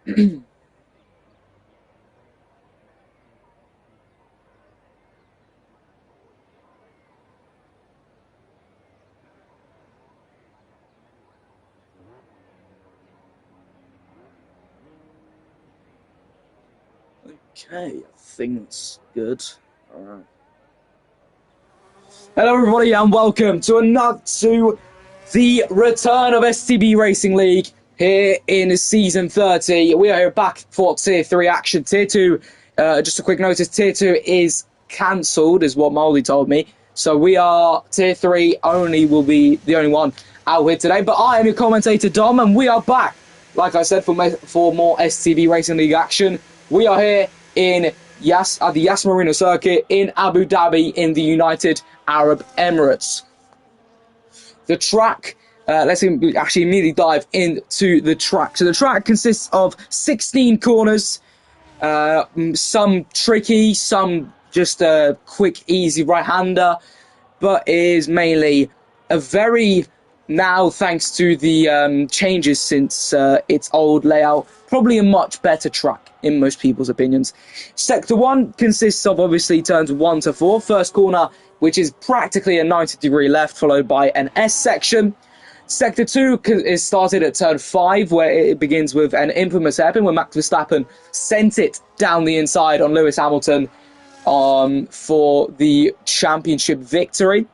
Okay, I think it's good. All right. Hello, everybody, and welcome to the return of STB Racing League here in season 30. We are here back for Tier 3 action. Tier 2, just a quick notice, Tier 2 is cancelled, is what Moldy told me. So we are Tier 3 only, will be the only one out here today. But I am your commentator, Dom, and we are back, like I said, for more STB Racing League action. We are here at the Yas Marina circuit in Abu Dhabi in the United Arab Emirates. The track, let's actually immediately dive into the track. So the track consists of 16 corners, some tricky, some just a quick, easy right-hander, but is mainly a very, now thanks to the changes since its old layout, probably a much better track in most people's opinions. Sector 1 consists of obviously turns 1 to 4. First corner, which is practically a 90-degree left, followed by an S section. Sector 2 is started at turn 5, where it begins with an infamous hairpin, where Max Verstappen sent it down the inside on Lewis Hamilton for the championship victory.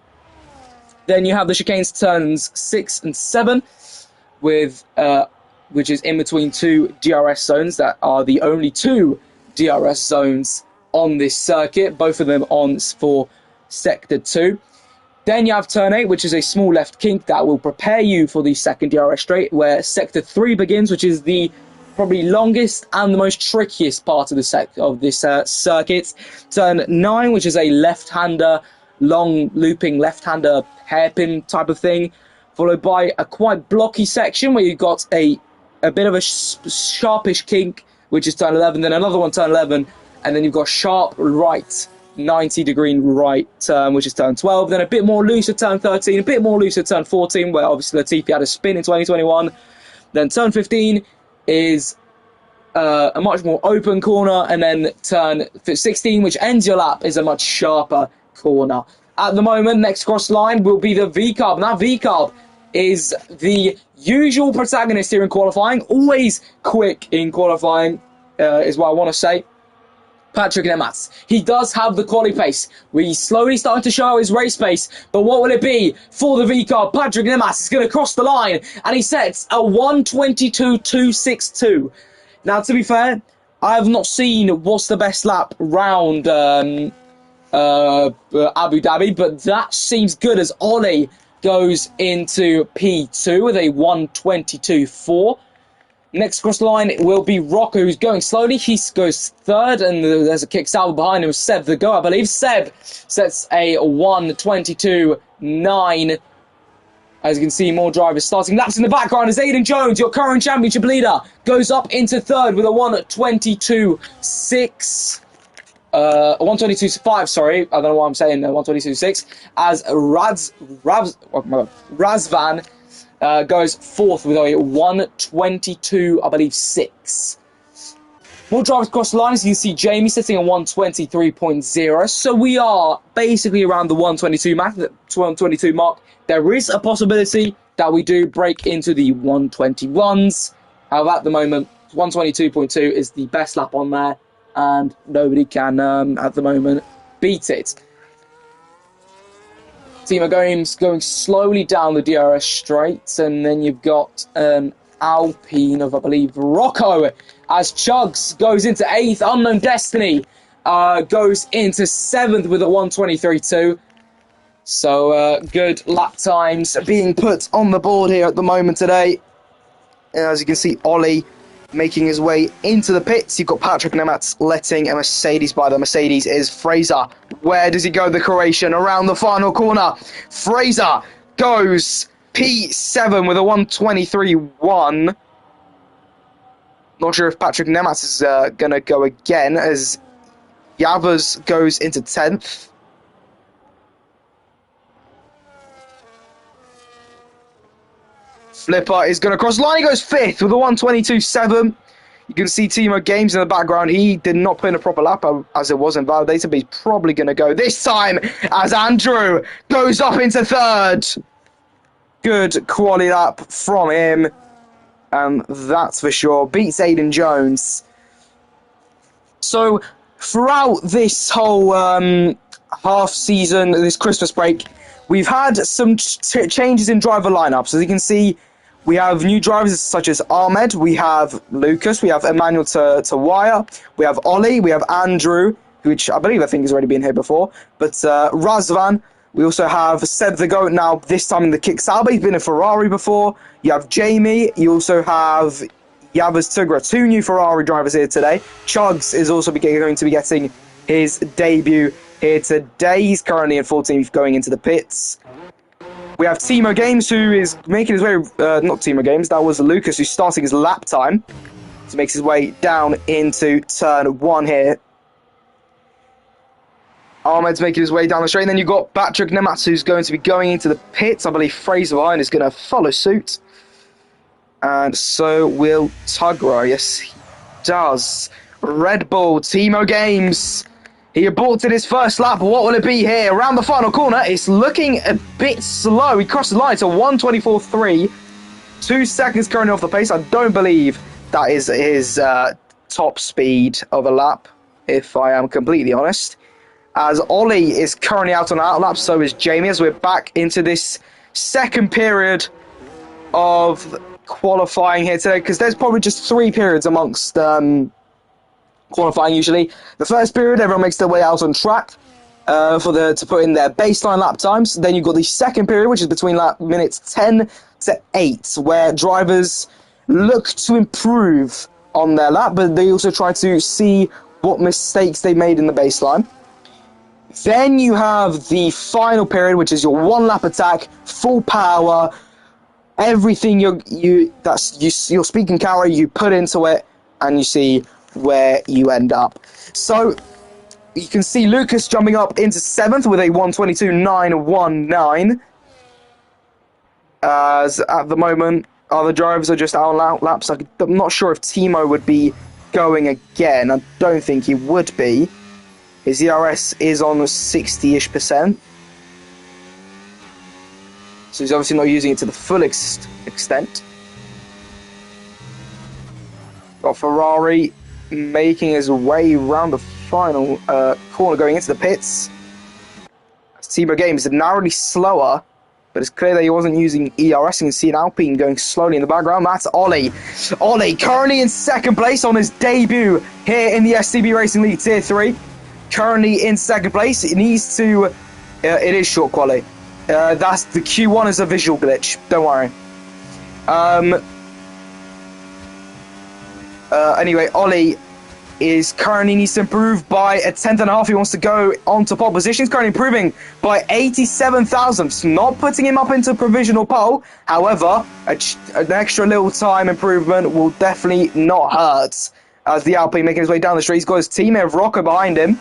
Then you have the chicanes turns 6 and 7, with which is in between two DRS zones that are the only two DRS zones on this circuit, both of them on for Sector 2. Then you have Turn 8, which is a small left kink that will prepare you for the second DRS straight, where Sector 3 begins, which is the probably longest and the most trickiest part of this circuit. Turn 9, which is a left-hander, long looping left-hander hairpin type of thing, followed by a quite blocky section where you've got a bit of a sharpish kink, which is turn 11, then another one turn 11, and then you've got sharp right 90-degree right turn, which is turn 12, then a bit more loose at turn 13, a bit more loose at turn 14, where obviously Latifi had a spin in 2021. Then turn 15 is a much more open corner, and then turn 16, which ends your lap, is a much sharper corner. At the moment, next cross line will be the V-carb. Now, V-carb is the usual protagonist here in qualifying, always quick in qualifying, is what I want to say. Patrick Nematz. He does have the quali pace. He's slowly starting to show his race pace, but what will it be for the V-carb? Patrick Nematz is going to cross the line, and he sets a 1:22.262. Now, to be fair, I have not seen what's the best lap round Abu Dhabi, but that seems good as Ollie goes into P2 with a 1:22.4. Next cross line will be Rocco, who's going slowly. He goes third, and there's a kick salvo behind him. Seb the go, I believe. Seb sets a 1:22.9. As you can see, more drivers starting laps in the background as Aidan Jones, your current championship leader, goes up into third with a 1:22.6. 1:22.5, sorry. I don't know why I'm saying 1:22.6. As Razvan goes fourth with a 1:22, I believe, 6. More drivers across the line, as you can see Jamie sitting at 1:23.0. So we are basically around the 1:22 mark. There is a possibility that we do break into the 1:21s. However, at the moment, 1:22.2 is the best lap on there, and nobody can, at the moment, beat it. Team are going slowly down the DRS straight, and then you've got Alpine of, I believe, Rocco, as Chugs goes into 8th. Unknown Destiny goes into 7th with a 1:23.2. So good lap times being put on the board here at the moment today. As you can see, Ollie making his way into the pits. You've got Patrick Nematz letting a Mercedes by. The Mercedes is Fraser. Where does he go, the Croatian? Around the final corner. Fraser goes P7 with a 1:23.1. Not sure if Patrick Nematz is going to go again, as Yavuz goes into 10th. Flipper is going to cross the line. He goes 5th with a 1:22.7. You can see Timo Games in the background. He did not put in a proper lap as it was invalidated, but he's probably going to go this time as Andrew goes up into third. Good quality lap from him. That's for sure. Beats Aiden Jones. So throughout this whole half season, this Christmas break, we've had some changes in driver lineups. As you can see, we have new drivers such as Ahmed, we have Lucas, we have Emmanuel Tawaya, we have Ollie, we have Andrew, which I think has already been here before, but Razvan. We also have Seb the Goat now, this time in the Kick Sauber. He's been in Ferrari before. You have Jamie. You also have Yavuz Tugra. 2 new Ferrari drivers here today. Chugs is also going to be getting his debut here today. He's currently in 14th going into the pits. We have Timo Games, who is making his way... not Timo Games, that was Lucas, who's starting his lap time. So he makes his way down into turn 1 here. Ahmed's making his way down the straight. And then you've got Patrick Nematz, who's going to be going into the pits. I believe Fraser behind is going to follow suit. And so will Tugra. Yes, he does. Red Bull, Timo Games. He aborted his first lap. What will it be here? Around the final corner, it's looking a bit slow. He crossed the line to 1:24.3. 2 seconds currently off the pace. I don't believe that is his top speed of a lap, if I am completely honest. As Ollie is currently out on out lap, so is Jamie, as we're back into this second period of qualifying here today, because there's probably just 3 periods amongst qualifying usually. The first period, everyone makes their way out on track to put in their baseline lap times. Then you've got the second period, which is between lap minutes 10 to 8, where drivers look to improve on their lap, but they also try to see what mistakes they made in the baseline. Then you have the final period, which is your 1 lap attack, full power, everything your speaking carry, you put into it, and you see where you end up. So you can see Lucas jumping up into 7th with a 1:22.919. As at the moment, other drivers are just out on laps. I'm not sure if Timo would be going again. I don't think he would be. His ERS is on 60-ish%. So he's obviously not using it to the full extent. Got Ferrari making his way around the final corner going into the pits. Timo Games is narrowly slower, but it's clear that he wasn't using ERS. You can see an Alpine going slowly in the background. That's Ollie. Ollie currently in 2nd place on his debut here in the STB Racing League Tier 3. Currently in 2nd place. It needs to... it is short quality. That's the Q1 is a visual glitch. Don't worry. Anyway, Ollie is currently needs to improve by a 10th. He wants to go on to pole position. He's currently improving by 87 thousandths, not putting him up into provisional pole. However, an extra little time improvement will definitely not hurt. As the Alpine making his way down the street, he's got his teammate Rocco behind him.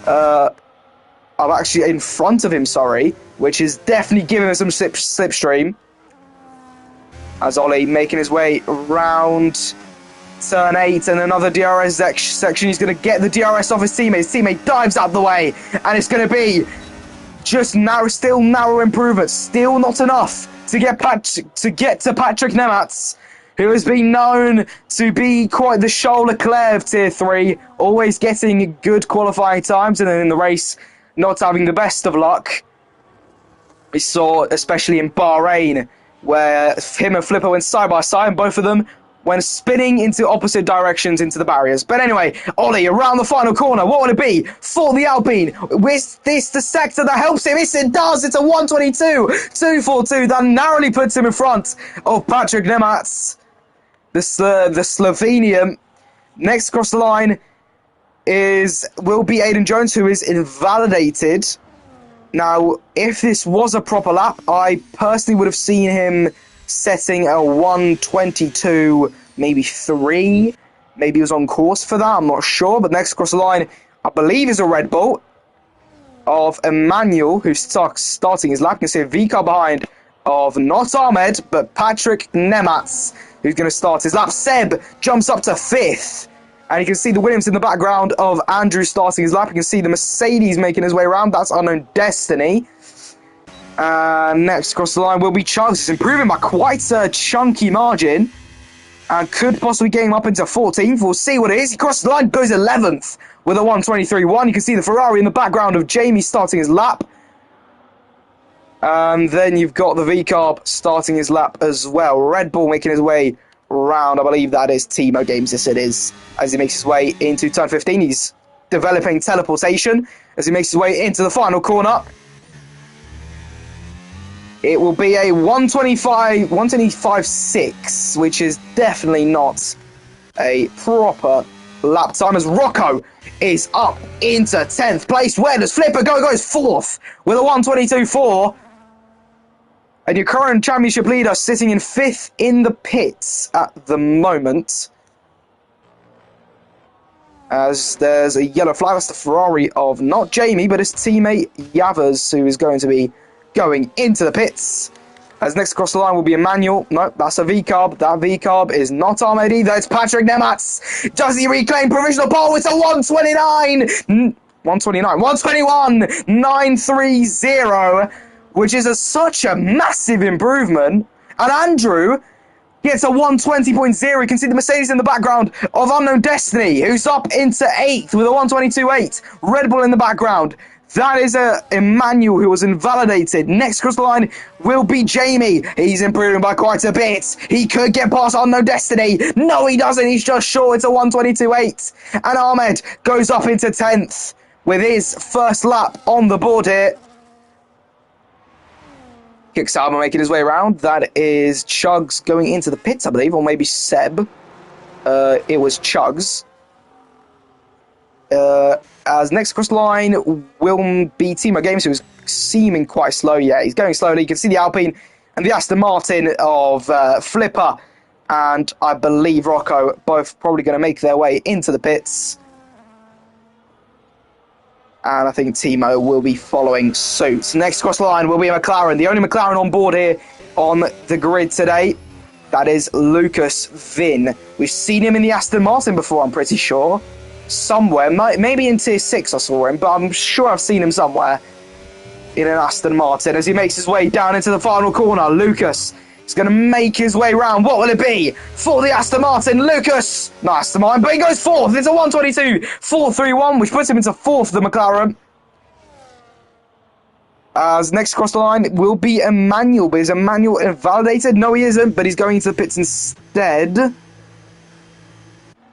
I'm actually in front of him, sorry, which is definitely giving him some slipstream. As Ollie making his way around turn 8 and another DRS section. He's going to get the DRS off his teammate. His teammate dives out of the way, and it's going to be just still narrow improvements. Still not enough to get to Patrick Nematz, who has been known to be quite the Charles Leclerc of Tier 3, always getting good qualifying times, and then in the race, not having the best of luck. We saw, especially in Bahrain, where him and Flipper went side by side, and both of them went spinning into opposite directions into the barriers. But anyway, Ollie around the final corner. What will it be for the Alpine? Is this the sector that helps him? Yes, it does. It's a 1:22.242 that narrowly puts him in front of Patrick Nematz, the Slovenian. Next across the line will be Aiden Jones, who is invalidated. Now, if this was a proper lap, I personally would have seen him setting a 1:22, maybe 3. Maybe he was on course for that, I'm not sure. But next across the line, I believe, is a Red Bull of Emmanuel, who's starting his lap. You can see a V car behind of not Ahmed, but Patrick Nematz. who's going to start his lap. Seb jumps up to 5th. And you can see the Williams in the background of Andrew starting his lap. You can see the Mercedes making his way around. That's Unknown Destiny. Next across the line will be Chugs. He's improving by quite a chunky margin. And could possibly get him up into 14th. We'll see what it is. He crosses the line, goes 11th with a 1:23.1. You can see the Ferrari in the background of Jamie starting his lap. And then you've got the V-Carb starting his lap as well. Red Bull making his way round. I believe that is Timo Games. Yes, it is. As he makes his way into turn 15, he's developing teleportation as he makes his way into the final corner. It will be a 1:25.6, which is definitely not a proper lap time, as Rocco is up into 10th place. Where does Flipper go? Goes 4th with a 1:22.4. And your current championship leader sitting in 5th in the pits at the moment. As there's a yellow flag. That's the Ferrari of not Jamie, but his teammate Yavers, who is going to be going into the pits. As next across the line will be Emmanuel. No, that's a V-Carb. That V-Carb is not Ahmed either. It's Patrick Nematz. Does he reclaim provisional pole? It's a 1:21.930, which is such a massive improvement. And Andrew gets a 1:20.0. You can see the Mercedes in the background of Unknown Destiny, who's up into 8th with a 1:22.8. Red Bull in the background. That is Emmanuel, who was invalidated. Next across the line will be Jamie. He's improving by quite a bit. He could get past Unknown Destiny. No, he doesn't. He's just short. It's a 1:22.8. And Ahmed goes up into 10th with his first lap on the board here. Kickstarter making his way around. That is Chugs going into the pits, I believe, or maybe Seb. It was Chugs. As next across the line will be Timo Games, who is seeming quite slow. Yeah, he's going slowly. You can see the Alpine and the Aston Martin of Flipper and I believe Rocco, both probably going to make their way into the pits. And I think Timo will be following suit. Next across the line will be a McLaren. The only McLaren on board here on the grid today. That is Lucas Vin. We've seen him in the Aston Martin before, I'm pretty sure. Somewhere. Maybe in Tier 6 I saw him, but I'm sure I've seen him somewhere in an Aston Martin. As he makes his way down into the final corner, Lucas is going to make his way round. What will it be for the Aston Martin? Lucas, not Aston Martin, but he goes fourth. It's a 1:22.431, which puts him into fourth of the McLaren. As next across the line will be Emmanuel, but is Emmanuel invalidated? No, he isn't, but he's going into the pits instead.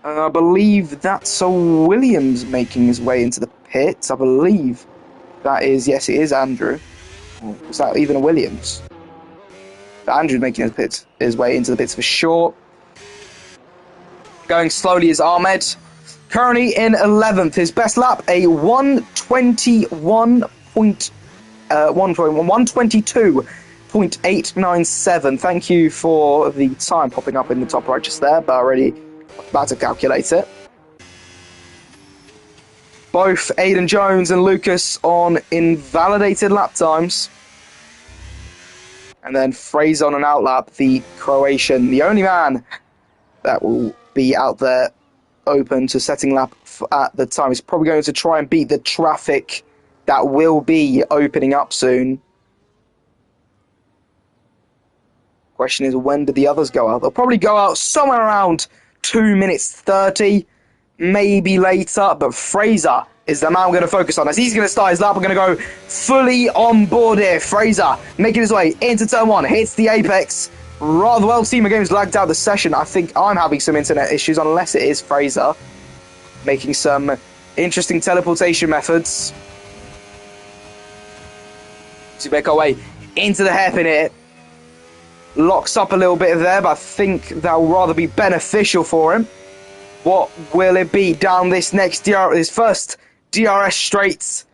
I believe that's Williams making his way into the pits. I believe that is, yes, it is Andrew. Or is that even a Williams? Andrew making his way into the pits for sure. Going slowly is Ahmed. Currently in 11th. His best lap, a 1:22.897. Thank you for the time popping up in the top right just there, but already about to calculate it. Both Aidan Jones and Lucas on invalidated lap times. And then Fraser on an outlap, the Croatian, the only man that will be out there open to setting lap at the time. He's probably going to try and beat the traffic that will be opening up soon. Question is, when do the others go out? They'll probably go out somewhere around 2 minutes 30, maybe later, but Fraser is the man we're going to focus on. As he's going to start his lap, we're going to go fully on board here. Fraser making his way into turn one, hits the apex rather well. Team of Games lagged out the session. I think I'm having some internet issues, unless it is Fraser making some interesting teleportation methods to make our way into the hairpin here. Locks up a little bit there, but I think that will rather be beneficial for him. What will it be down this next his first DRS straight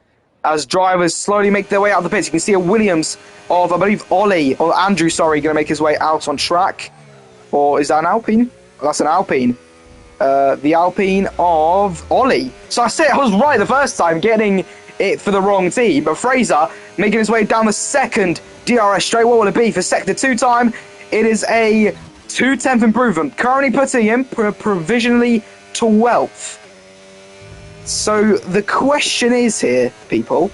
as drivers slowly make their way out of the pits? You can see a Williams of, I believe, Andrew, going to make his way out on track. Or is that an Alpine? Oh, that's an Alpine. The Alpine of Ollie. So I was right the first time, getting it for the wrong team. But Fraser making his way down the second DRS straight. What will it be for sector 2 time? It is a 2/10 improvement, currently putting him provisionally 12th. So the question is here, people,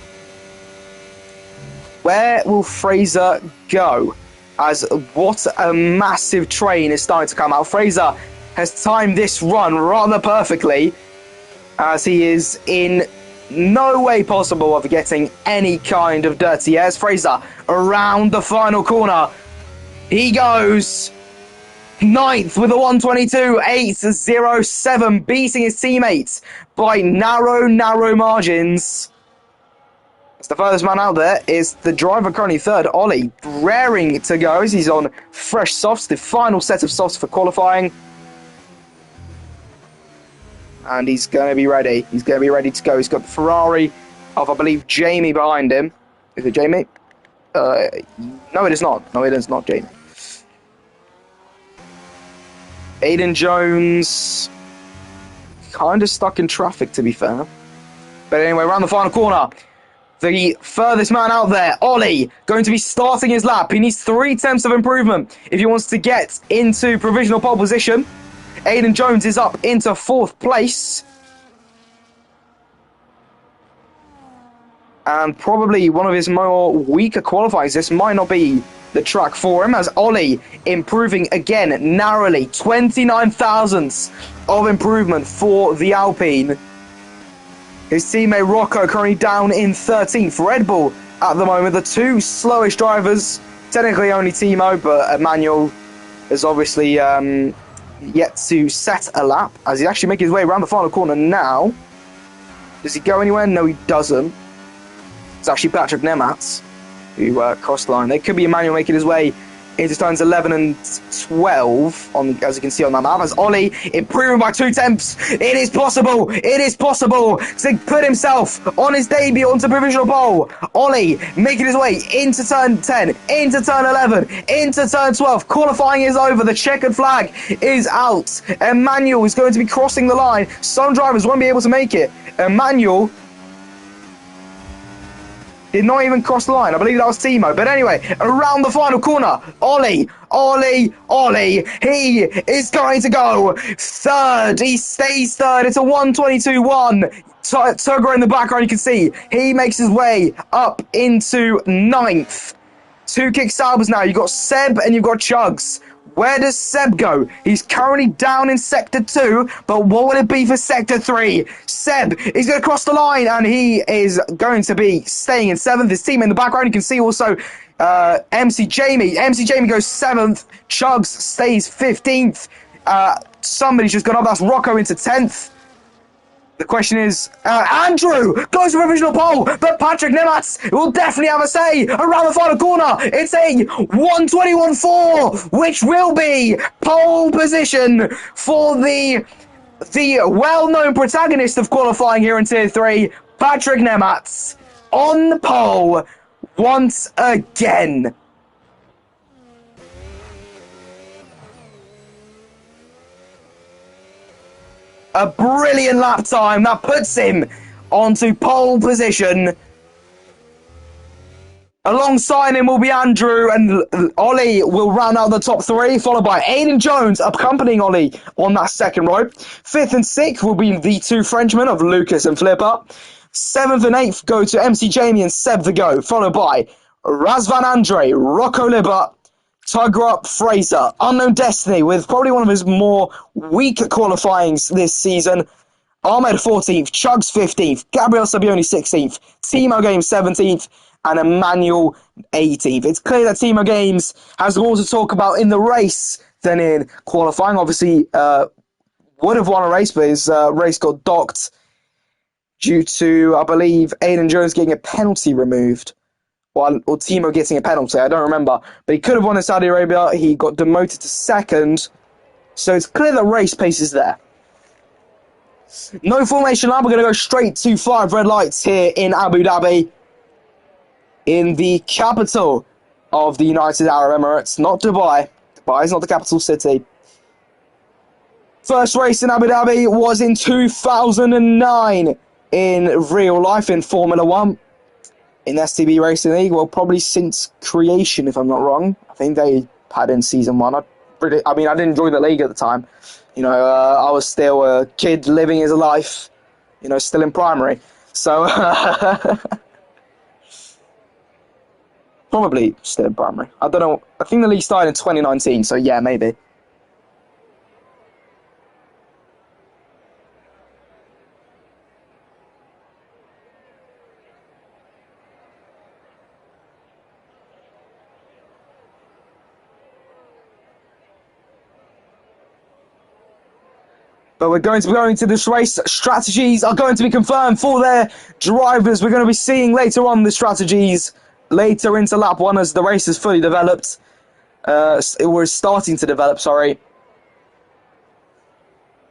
where will Fraser go? As what a massive train is starting to come out. Fraser has timed this run rather perfectly, as he is in no way possible of getting any kind of dirty airs. Fraser around the final corner. He goes 9th with a 1:22.807, beating his teammates by narrow margins. The furthest man out there is the driver currently third, Ollie, raring to go as he's on fresh softs, the final set of softs for qualifying. And he's going to be ready. He's going to be ready to go. He's got the Ferrari of, I believe, Jamie behind him. Is it Jamie? No, it is not. No, it is not Jamie. Aiden Jones, kind of stuck in traffic, to be fair. But anyway, around the final corner, the furthest man out there, Ollie, going to be starting his lap. He needs 3/10 of improvement if he wants to get into provisional pole position. Aiden Jones is up into 4th place. And probably one of his more weaker qualifiers. This might not be the track for him, as Ollie improving again narrowly. 29 thousandths of improvement for the Alpine. His teammate Rocco currently down in 13th. Red Bull at the moment, the two slowest drivers. Technically only Timo, but Emmanuel is obviously yet to set a lap, as he's actually making his way around the final corner now. Does he go anywhere? No, he doesn't. It's actually Patrick Nematz who crossed the line. There could be Emmanuel making his way into turns 11 and 12, as you can see on that map, as Ollie improving by 2/10. It is possible. It is possible to put himself on his debut onto provisional pole. Ollie making his way into turn 10, into turn 11, into turn 12. Qualifying is over. The checkered flag is out. Emmanuel is going to be crossing the line. Some drivers won't be able to make it. Emmanuel did not even cross the line. I believe that was Timo. But anyway, around the final corner, Ollie. He is going to go third. He stays third. It's a 1:22.1. Tugger in the background, you can see. He makes his way up into 9th. 2 kick Saubers now. You've got Seb and you've got Chugs. Where does Seb go? He's currently down in Sector 2, but what would it be for Sector 3? Seb is going to cross the line, and he is going to be staying in 7th. His team in the background, you can see also MC Jamie. MC Jamie goes 7th. Chugs stays 15th. Somebody's just gone up. That's Rocco into 10th. The question is, Andrew goes to provisional pole, but Patrick Nematz will definitely have a say around the final corner. It's a 1:21.4, which will be pole position for the well-known protagonist of qualifying here in Tier 3, Patrick Nematz, on the pole once again. A brilliant lap time that puts him onto pole position. Alongside him will be Andrew, and Ollie will round out the top 3, followed by Aiden Jones accompanying Ollie on that second row. 5th and 6th will be the 2 Frenchmen of Lucas and Flipper. 7th and 8th go to MC Jamie and Seb the Go, followed by Razvan Andre, Rocco Libert, Tugger Fraser, Unknown Destiny, with probably one of his more weak qualifyings this season. Ahmed 14th, Chugs 15th, Gabriel Sabioni 16th, Timo Games 17th, and Emmanuel 18th. It's clear that Timo Games has more to talk about in the race than in qualifying. Obviously, would have won a race, but his race got docked due to, I believe, Aiden Jones getting a penalty removed. Or Timo getting a penalty, I don't remember. But he could have won in Saudi Arabia. He got demoted to 2nd. So it's clear that race pace is there. No formation lap. We're going to go straight to 5 red lights here in Abu Dhabi, in the capital of the United Arab Emirates, not Dubai. Dubai is not the capital city. First race in Abu Dhabi was in 2009 in real life in Formula 1. In STB Racing League, well, probably since creation, if I'm not wrong. I think they had in Season 1. I mean, I didn't join the league at the time. You know, I was still a kid living his life. You know, still in primary. So, probably still in primary. I don't know. I think the league started in 2019, so yeah, maybe. But we're going to be going to this race. Strategies are going to be confirmed for their drivers. We're going to be seeing later on the strategies later into lap 1 as the race is fully developed. We're starting to develop, sorry.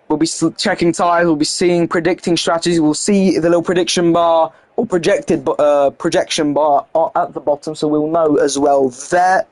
We'll be checking tyres. We'll be seeing predicting strategies. We'll see the little prediction bar or projection bar at the bottom, so we'll know as well there.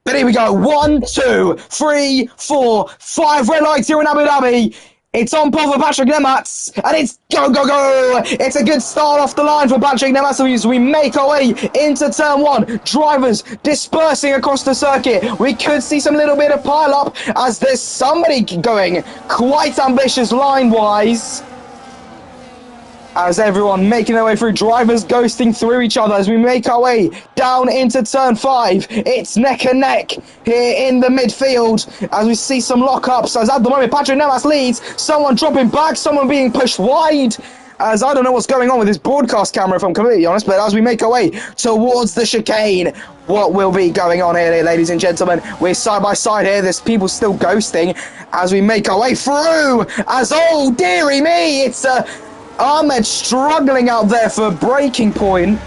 But here we go. 1, 2, 3, 4, 5 red lights here in Abu Dhabi. It's on pole for Patrick Nematz, and it's go, go, go! It's a good start off the line for Patrick Nematz as we make our way into turn 1. Drivers dispersing across the circuit. We could see some little bit of pile-up as there's somebody going quite ambitious line-wise. As everyone making their way through, drivers ghosting through each other as we make our way down into turn 5. It's neck and neck here in the midfield as we see some lockups. As at the moment, Patrick Nematz leads. Someone dropping back, someone being pushed wide. As I don't know what's going on with this broadcast camera, if I'm completely honest, but as we make our way towards the chicane, what will be going on here, ladies and gentlemen? We're side by side here. There's people still ghosting as we make our way through. As, oh, dearie me, it's Ahmed struggling out there for a breaking point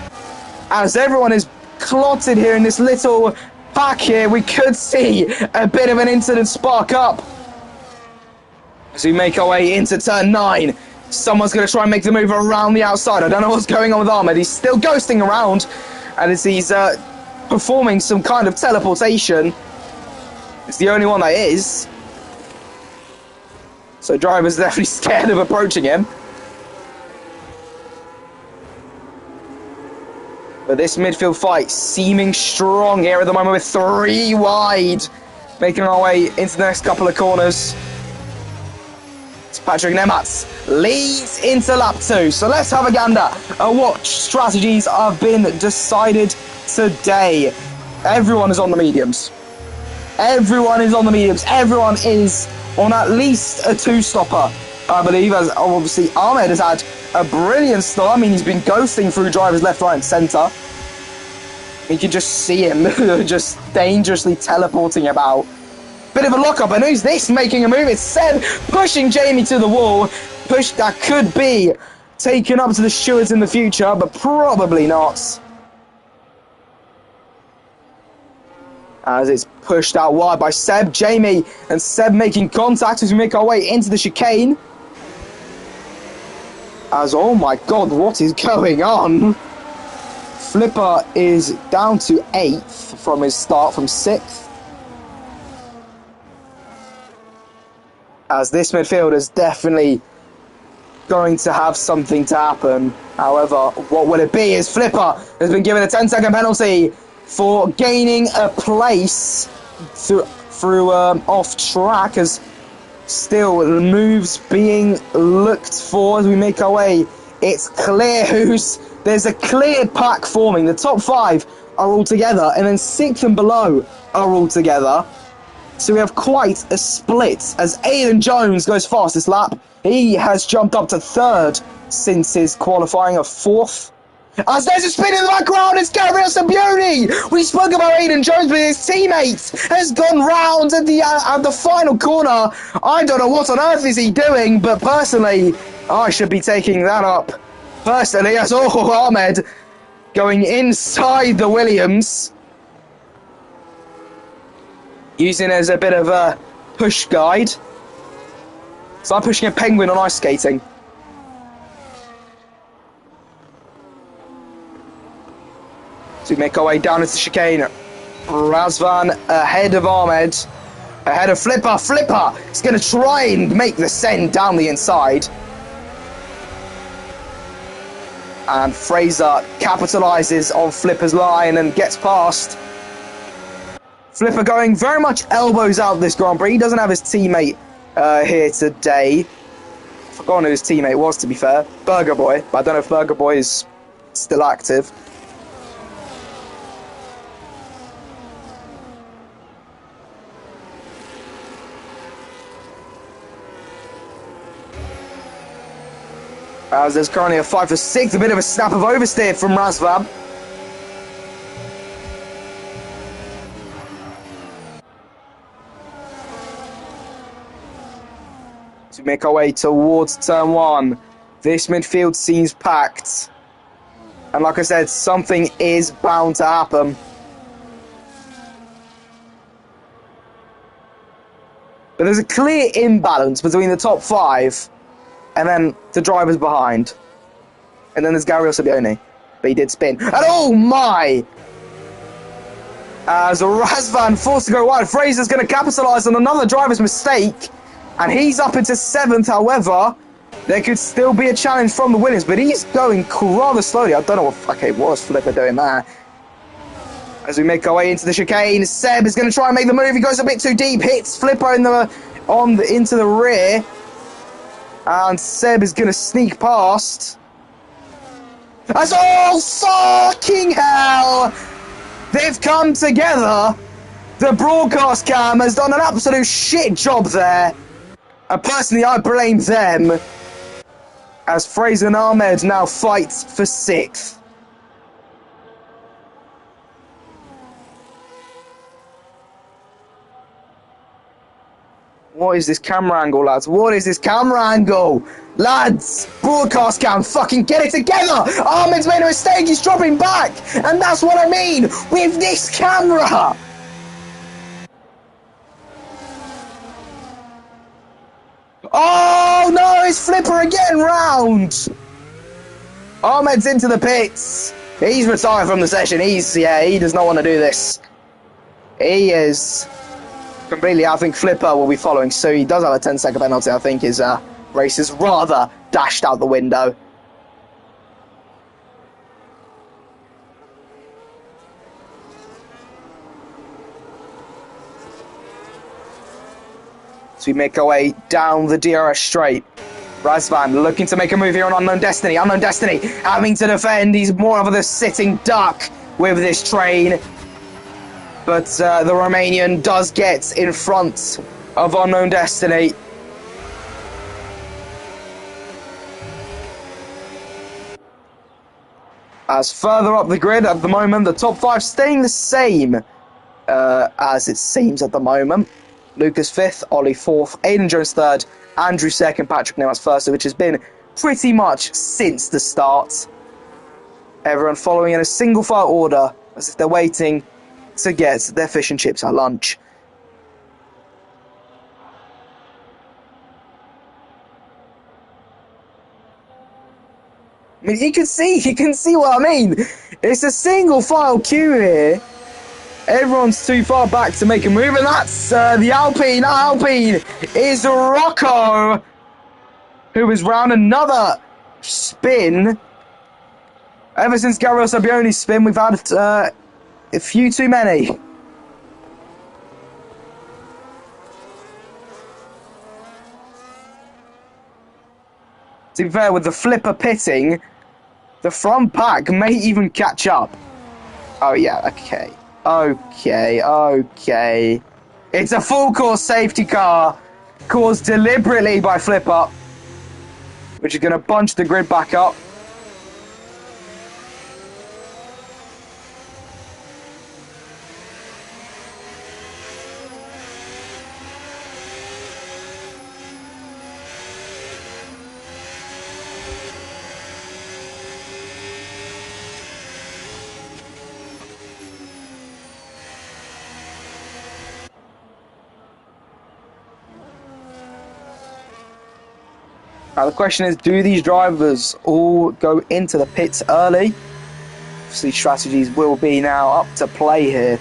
as everyone is clotted here in this little pack here. We could see a bit of an incident spark up as we make our way into turn 9. Someone's going to try and make the move around the outside. I don't know what's going on with Ahmed. He's still ghosting around and as he's performing some kind of teleportation. It's the only one that is. So drivers are definitely scared of approaching him. But this midfield fight seeming strong here at the moment with 3 wide. Making our way into the next couple of corners. It's Patrick Nematz leads into lap 2. So let's have a gander at what strategies have been decided today. Everyone is on the mediums. Everyone is on the mediums. Everyone is on at least a 2-stopper, I believe, as obviously Ahmed has had a brilliant start. I mean, he's been ghosting through drivers left, right and centre. You can just see him just dangerously teleporting about. Bit of a lockup, and who's this making a move? It's Seb pushing Jamie to the wall. Push that could be taken up to the stewards in the future, but probably not. As it's pushed out wide by Seb. Jamie and Seb making contact as we make our way into the chicane. As, oh my god, what is going on? Flipper is down to 8th from his start from 6th. As this midfield is definitely going to have something to happen. However, what will it be? Is Flipper has been given a 10-second penalty for gaining a place through off track, as still moves being looked for as we make our way. It's clear there's a clear pack forming. The top 5 are all together, and then 6th and below are all together. So we have quite a split as Aidan Jones goes fastest lap. He has jumped up to 3rd since his qualifying of 4th. As there's a spin in the background, it's Gabriel Sabioni. We spoke about Aidan Jones, but his teammate has gone round at the final corner. I don't know what on earth is he doing, but personally, I should be taking that up. Personally, as Ahmed going inside the Williams, using it as a bit of a push guide. It's like pushing a penguin on ice skating. So we make our way down into the chicane. Razvan ahead of Ahmed. Ahead of Flipper. Flipper is going to try and make the send down the inside. And Fraser capitalises on Flipper's line and gets past. Flipper going very much elbows out this Grand Prix. He doesn't have his teammate here today. I've forgotten who his teammate was, to be fair. Burger Boy. But I don't know if Burger Boy is still active. As there's currently a 5 for 6, a bit of a snap of oversteer from Razvan. To make our way towards turn 1. This midfield seems packed. And like I said, something is bound to happen. But there's a clear imbalance between the top 5 and then the drivers behind. And then there's Gabriel Sabioni. But he did spin. And oh my! As Razvan forced to go wide, Fraser's going to capitalise on another driver's mistake. And he's up into 7th, however. There could still be a challenge from the Williams, but he's going rather slowly. I don't know what... Okay, what was Flipper doing there? As we make our way into the chicane, Seb is going to try and make the move. He goes a bit too deep, hits Flipper into the rear. And Seb is going to sneak past. As oh, fucking hell! They've come together. The broadcast cam has done an absolute shit job there. And personally, I blame them. As Fraser and Ahmed now fight for 6th. What is this camera angle, lads? What is this camera angle? Lads, broadcast cam, fucking get it together! Ahmed's made a mistake, he's dropping back! And that's what I mean with this camera! Oh no, it's Flipper again round! Ahmed's into the pits. He's retired from the session. He does not want to do this. He is completely, I think Flipper will be following suit. He does have a 10-second penalty. I think his race is rather dashed out the window. So we make our way down the DRS straight. Razvan looking to make a move here on Unknown Destiny. Unknown Destiny having to defend. He's more of a sitting duck with this train. But the Romanian does get in front of Unknown Destiny. As further up the grid at the moment, the top 5 staying the same as it seems at the moment. Lucas 5th, Ollie 4th, Aidan Jones 3rd, Andrew 2nd, Patrick Newhouse 1st, which has been pretty much since the start. Everyone following in a single file order as if they're waiting to get their fish and chips at lunch. I mean, you can see what I mean. It's a single file queue here. Everyone's too far back to make a move, and that's the Alpine. Alpine is Rocco, who is round another spin. Ever since Gabriel Sabioni's spin, we've had a few too many. To be fair, with the Flipper pitting, the front pack may even catch up. Oh yeah, okay. Okay. It's a full course safety car caused deliberately by Flipper, which is going to bunch the grid back up. Now the question is, do these drivers all go into the pits early? obviously strategies will be now up to play here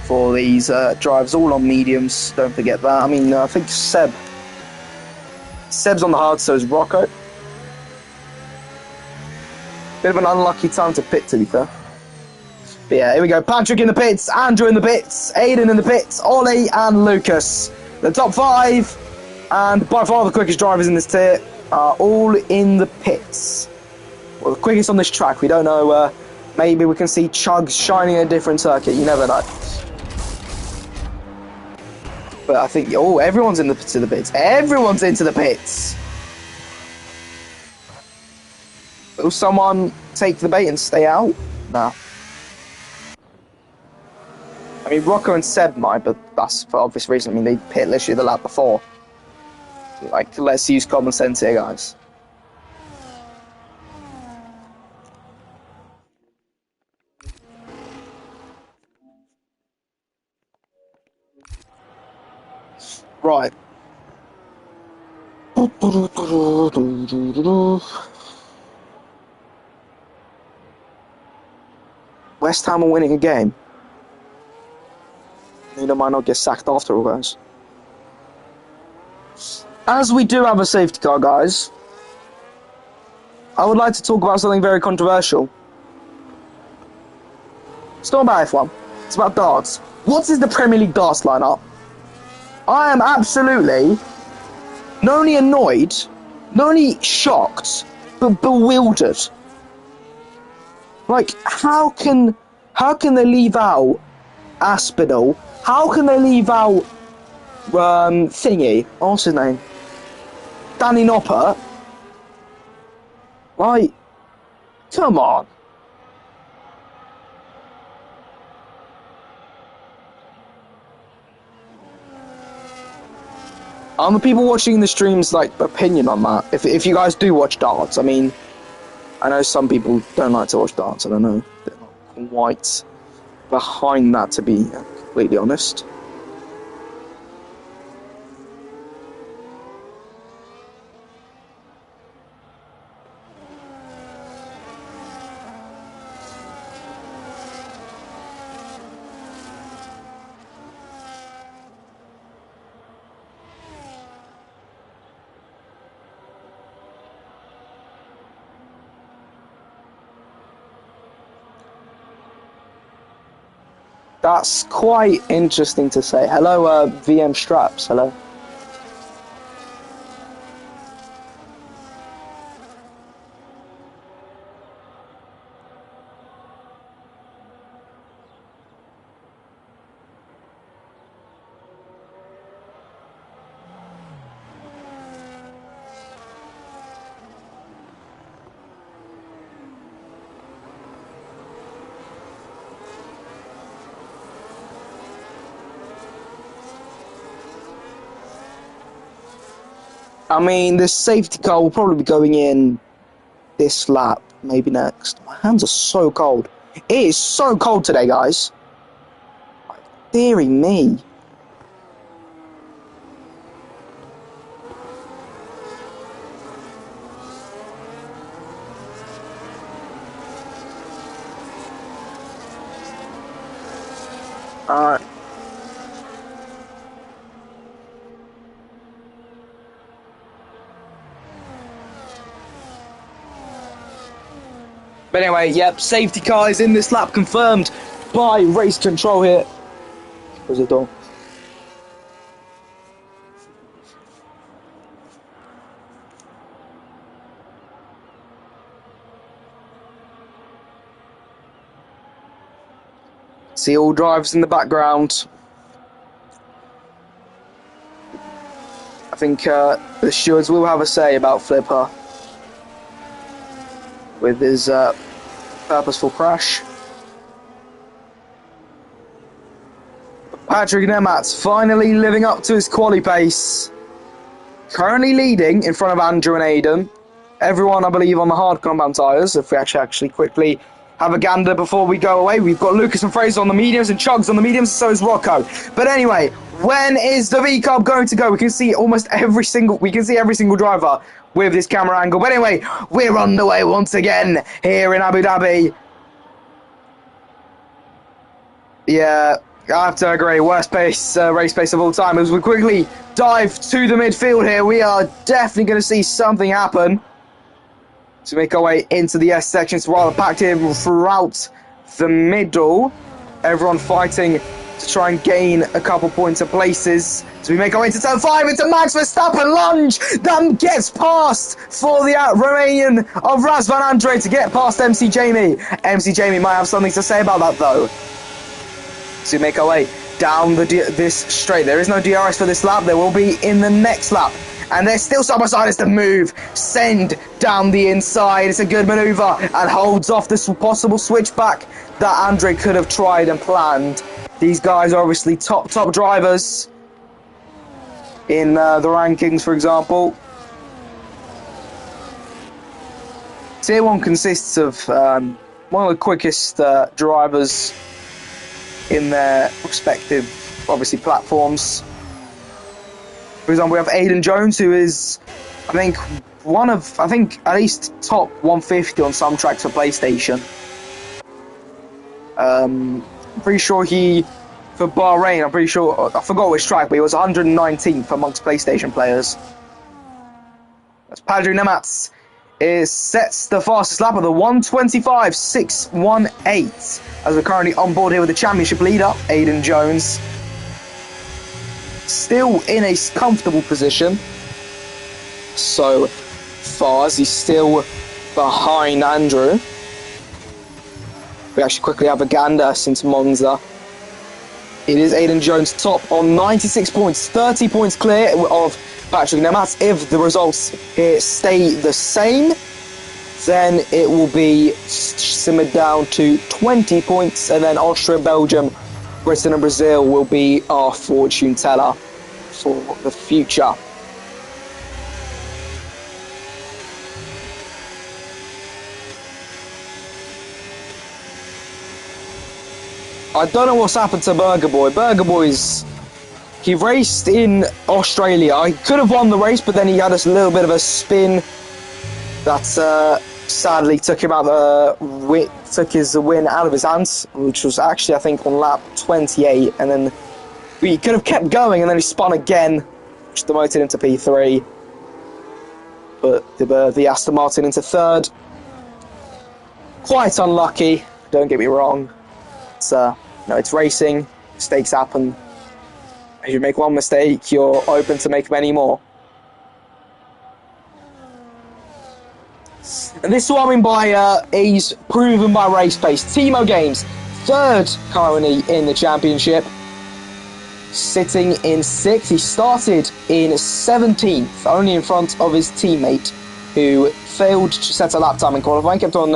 for these drivers, all on mediums. Don't forget that. I mean, I think Seb's on the hard, so is Rocco. Bit of an unlucky time to pit, to be fair. But yeah, here we go. Patrick in the pits, Andrew in the pits, Aiden in the pits, Ollie and Lucas. The top 5, and by far the quickest drivers in this tier, are all in the pits. Well, the quickest on this track. We don't know. Maybe we can see Chugs shining in a different circuit. You never know. But I think, oh, everyone's into the pits. Everyone's into the pits. Will someone take the bait and stay out? Nah. I mean, Rocco and Seb might, but that's for obvious reason. I mean, they pit literally the lap before. Like, let's use common sense here, guys. Right. West Ham are winning a game. They might not get sacked after all, guys. As we do have a safety car, guys, I would like to talk about something very controversial. It's not about F1. It's about darts. What is the Premier League darts lineup? I am absolutely not only annoyed, not only shocked, but bewildered. Like, how can they leave out Aspinall? How can they leave out thingy? What's his name? Danny Noppert? Like, come on. The people watching the streams, like, opinion on that. If you guys do watch darts, I mean, I know some people don't like to watch darts. I don't know. They're not quite behind that, to be completely honest. That's quite interesting to say. Hello, VM Straps. Hello. I mean, this safety car will probably be going in this lap, maybe next. My hands are so cold. It is so cold today, guys. Deary me. Alright. But anyway, yep, safety car is in this lap, confirmed by race control here. Close the door. See all drivers in the background. I think the stewards will have a say about Flipper with his purposeful crash. Patrick Nemat's finally living up to his quali pace. Currently leading in front of Andrew and Aiden. Everyone, I believe, on the hard compound tyres. If we actually quickly have a gander before we go away. We've got Lucas and Fraser on the mediums and Chugs on the mediums, so is Rocco. But anyway, when is the V Cup going to go? We can see every single driver with this camera angle. But anyway, we're underway once again here in Abu Dhabi. Yeah, I have to agree. Worst race pace of all time. As we quickly dive to the midfield here, we are definitely going to see something happen. So we make our way into the S section. It's rather packed here throughout the middle. Everyone fighting to try and gain a couple points of places. So we make our way into turn 5, into Max Verstappen lunge. That gets past for the Romanian of Razvan Andre to get past MC Jamie. MC Jamie might have something to say about that though. So we make our way down this straight. There is no DRS for this lap. There will be in the next lap. And they're still side by side as the move. Send down the inside. It's a good maneuver and holds off this possible switchback that Andre could have tried and planned. These guys are obviously top drivers in the rankings, for example. Tier 1 consists of one of the quickest drivers in their respective, obviously, platforms. For example, we have Aiden Jones, who is, I think, at least top 150 on some tracks for PlayStation. I'm pretty sure for Bahrain, I forgot which track, but he was 119th amongst PlayStation players. That's Patrick Nemats. Sets the fastest lap of the 1:25.618 as we're currently on board here with the championship leader, Aiden Jones. Still in a comfortable position so far as he's still behind Andrew. We actually quickly have a gander since Monza. It is Aiden Jones top on 96 points, 30 points clear of Patrick Nemats. If the results here stay the same, then it will be simmered down to 20 points, and then Austria, Belgium, Britain and Brazil will be our fortune teller for the future. I don't know what's happened to Burger Boy. Burger Boy's... He raced in Australia. He could have won the race, but then he had a little bit of a spin that sadly took him out took his win out of his hands, which was actually, I think, on lap 28. And then he could have kept going, and then he spun again, which demoted into P3. But the Aston Martin into third. Quite unlucky. Don't get me wrong. It's racing. Mistakes happen. If you make one mistake, you're open to make many more. And this is what I mean by he's proven by race pace. Timo Games, third currently in the championship, sitting in 6th. He started in 17th, only in front of his teammate, who failed to set a lap time in qualifying, kept on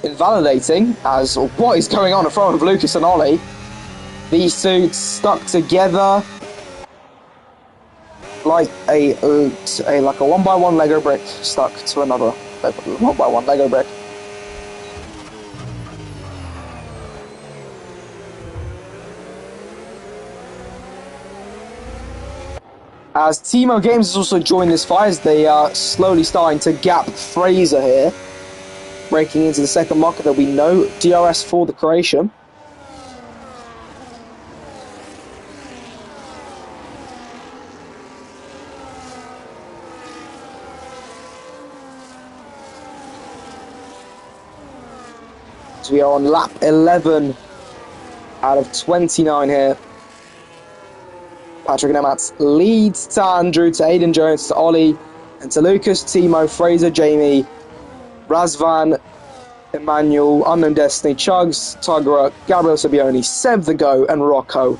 invalidating as what is going on in front of Lucas and Ollie. These two stuck together like a 1x1 Lego brick stuck to another 1x1 Lego brick. As Timo Games has also joined this fight, as they are slowly starting to gap Fraser here. Breaking into the second market, there'll be no DRS for the Croatian. So we are on lap 11 out of 29 here. Patrick Nemats leads to Andrew, to Aiden Jones, to Ollie, and to Lucas, Timo, Fraser, Jamie, Razvan, Emmanuel, Unknown Destiny, Chugs, Tuggerah, Gabriel Sabioni, Seb the Go, and Rocco.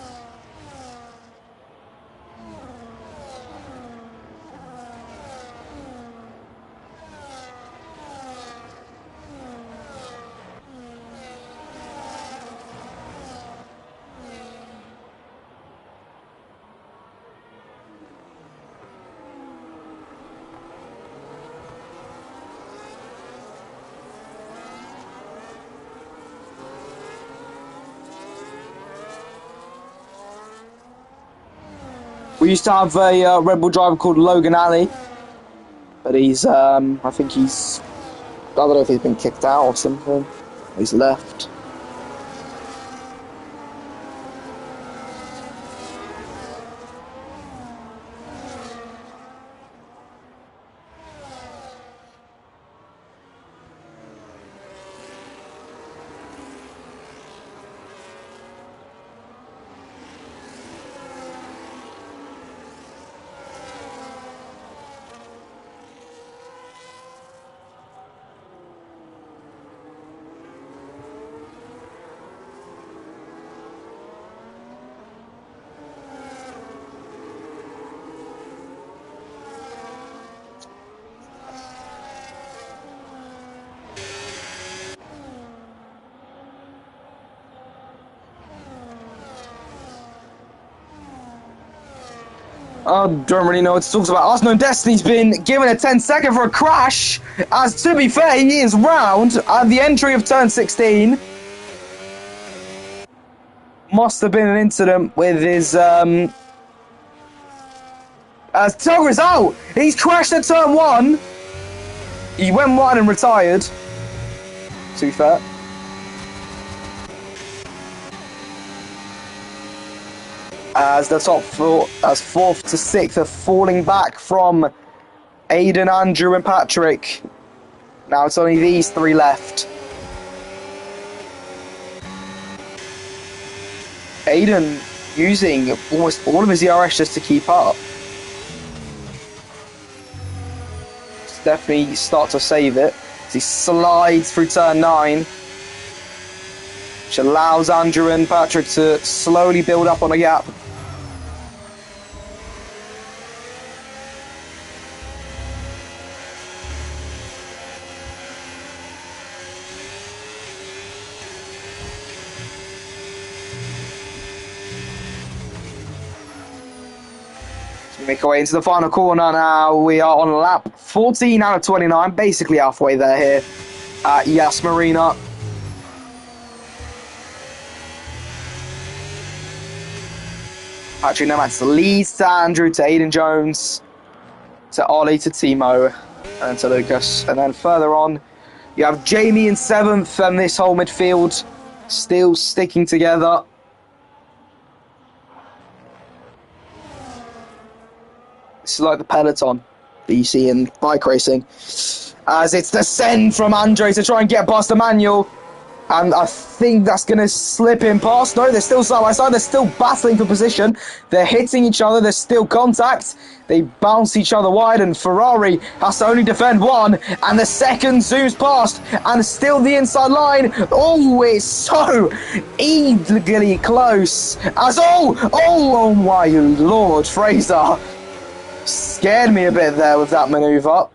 We used to have a Red Bull driver called Logan Alley, but he's, I don't know if he's been kicked out or something. He's left. I don't really know what to talk about. Arsenal and Destiny's been given a 10-second for a crash. As to be fair, he is round at the entry of turn 16. Must have been an incident with his as Togger's out. He's crashed at turn 1. He went wide and retired. To be fair. As the top four, as 4th to 6th are falling back from Aiden, Andrew and Patrick. Now it's only these 3 left. Aiden using almost all of his ERS just to keep up. Just definitely start to save it as he slides through turn 9. Which allows Andrew and Patrick to slowly build up on a gap. Make our way into the final corner now. We are on lap 14 out of 29, basically halfway there here at Yas Marina. Patrick Nematz leads to Andrew, to Aiden Jones, to Ollie, to Timo, and to Lucas. And then further on, you have Jamie in 7th, and this whole midfield still sticking together. This is like the peloton that you see in bike racing. As it's the send from Andre to try and get past Emmanuel. And I think that's going to slip him past. No, they're still side by side. They're still battling for position. They're hitting each other. There's still contact. They bounce each other wide. And Ferrari has to only defend 1. And the second zooms past. And still the inside line. Oh, it's so eagerly close. As oh my Lord, Fraser scared me a bit there with that manoeuvre.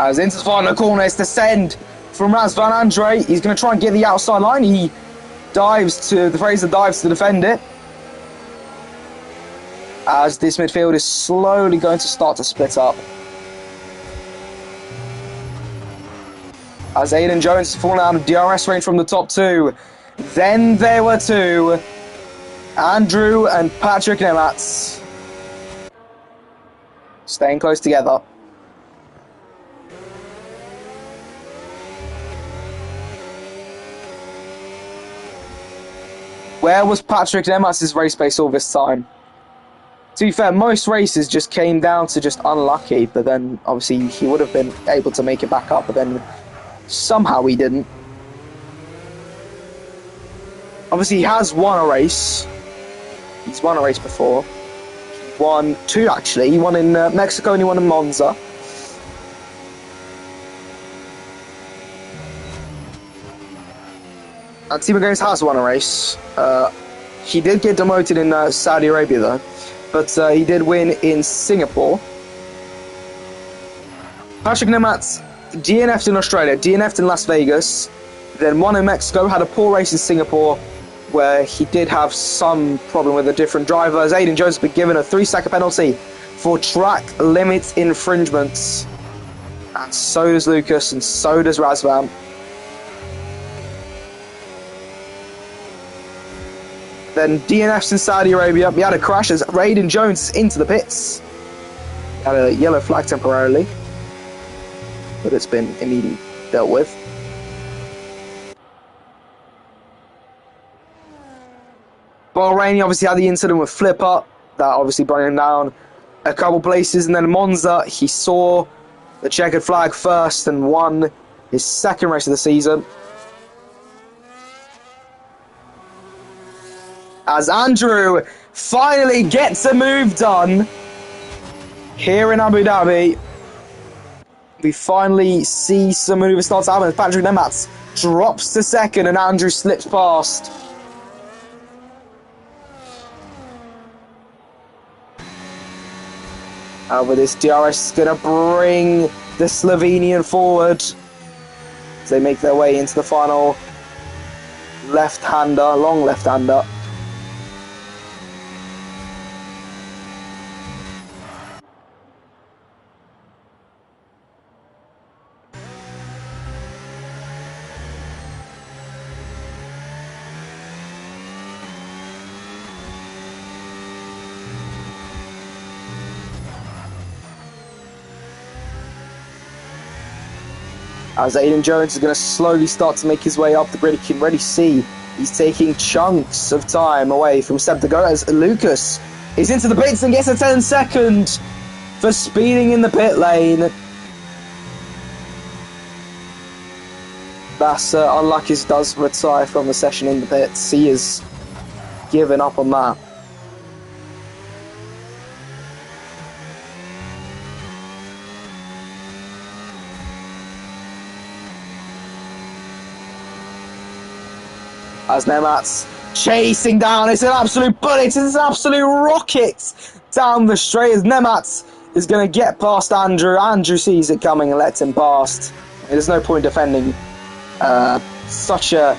As into the final corner, it's the send from Raz Van Andre. He's going to try and get the outside line. He dives to, the Fraser dives to defend it. As this midfield is slowly going to start to split up. As Aiden Jones has fallen out of DRS range from the top 2. Then there were 2. Andrew and Patrick Nematz. Staying close together. Where was Patrick Nematz's race pace all this time? To be fair, most races just came down to just unlucky, but then obviously he would have been able to make it back up, but then somehow he didn't. Obviously he has won a race. He's won a race before. He won 2 actually. He won in Mexico and he won in Monza. And Timo Games has won a race. He did get demoted in Saudi Arabia though. But he did win in Singapore. Patrick Nematz DNF'd in Australia, DNF'd in Las Vegas, then won in Mexico, had a poor race in Singapore, where he did have some problem with a different driver. As Aiden Jones has been given a 3-second penalty for track limit infringements. And so does Lucas, and so does Razvan. Then DNFs in Saudi Arabia. We had a crash as Aiden Jones into the pits. Had a yellow flag temporarily, but it's been immediately dealt with. Bahrain obviously had the incident with Flipper that obviously brought him down a couple places, and then Monza he saw the checkered flag first and won his 2nd race of the season. As Andrew finally gets a move done here in Abu Dhabi. We finally see some manoeuvre start to happen. Patrick Nematz drops to 2nd and Andrew slips past. However, this DRS is going to bring the Slovenian forward as they make their way into the final left-hander, long left-hander. As Aiden Jones is going to slowly start to make his way up the grid, you can already see he's taking chunks of time away from Seb to go as Lucas is into the pits and gets a 10-second for speeding in the pit lane. That's unlucky as does retire from the session in the pits. He is given up on that. As Nemat's chasing down, it's an absolute bullet, it's an absolute rocket down the straight as Nemat is going to get past Andrew. Andrew sees it coming and lets him past. There's no point defending such a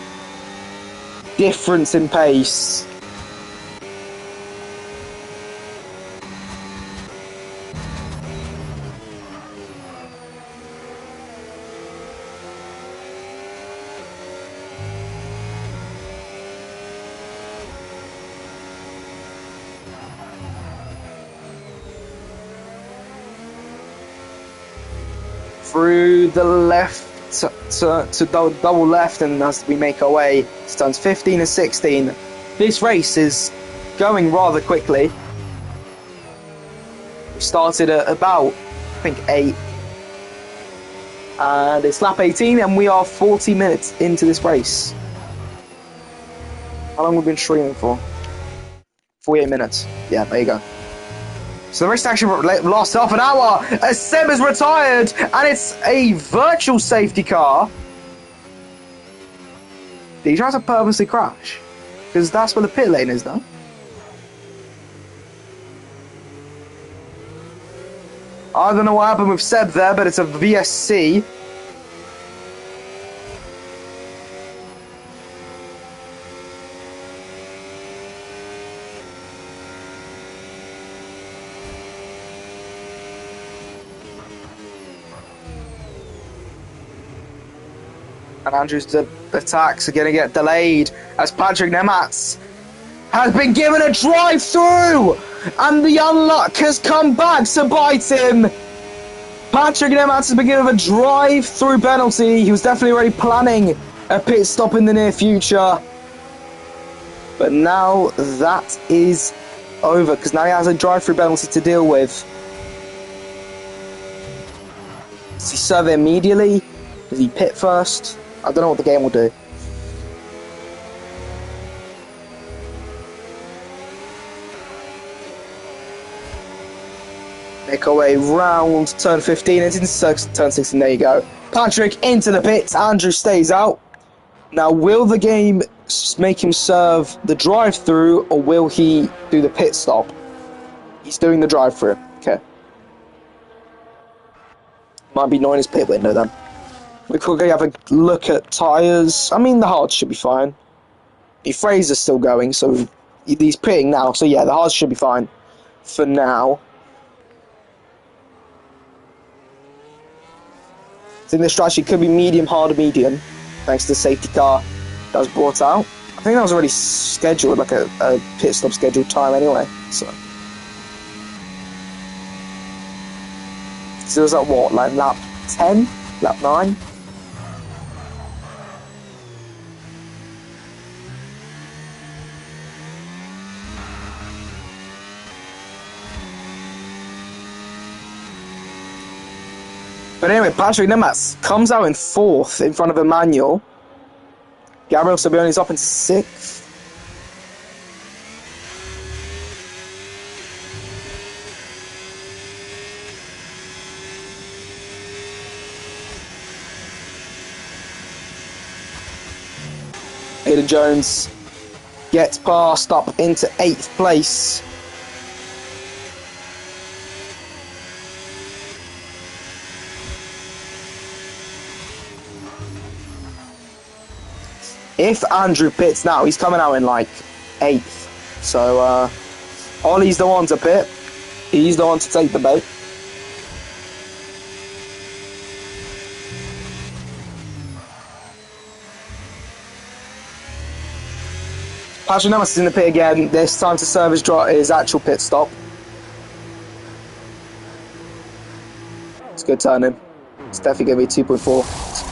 difference in pace. Through the left to double left, and as we make our way to turns 15 and 16, this race is going rather quickly. We started at about, I think, 8, and it's lap 18, and we are 40 minutes into this race. How long have we been streaming for? 48 minutes. Yeah, there you go. So the race actually lasts half an hour as Seb is retired, and it's a virtual safety car. Did he try to purposely crash? Because that's where the pit lane is, though. I don't know what happened with Seb there, but it's a VSC. And Andrew's attacks are going to get delayed as Patrick Nematz has been given a drive-through, and the unluck has come back to bite him. Patrick Nematz has been given a drive-through penalty. He was definitely already planning a pit stop in the near future, but now that is over because now he has a drive-through penalty to deal with. Does he serve it immediately? Does he pit first? I don't know what the game will do. Make our way round turn 15, it's into turn 16, there you go. Patrick into the pits, Andrew stays out. Now, will the game make him serve the drive-through, or will he do the pit stop? He's doing the drive-through, okay. Might be knowing his pit window then. We could have a look at tyres. I mean, the hards should be fine. The Fraser's still going, so he's pitting now. So yeah, the hards should be fine for now. I think the strategy could be medium, hard, medium, thanks to the safety car that was brought out. I think that was already scheduled, like a pit stop scheduled time anyway. So it was at what, like lap 10, lap 9? But anyway, Patrick Nematz comes out in 4th in front of Emmanuel. Gabriel Sabioni's up in 6th. Aiden Jones gets passed up into 8th place. If Andrew pits now, he's coming out in like 8th. So Ollie's the one to pit. He's the one to take the bait. Patrick Nemes is in the pit again. This time to serve his actual pit stop. It's a good turning. It's definitely going to be 2.4.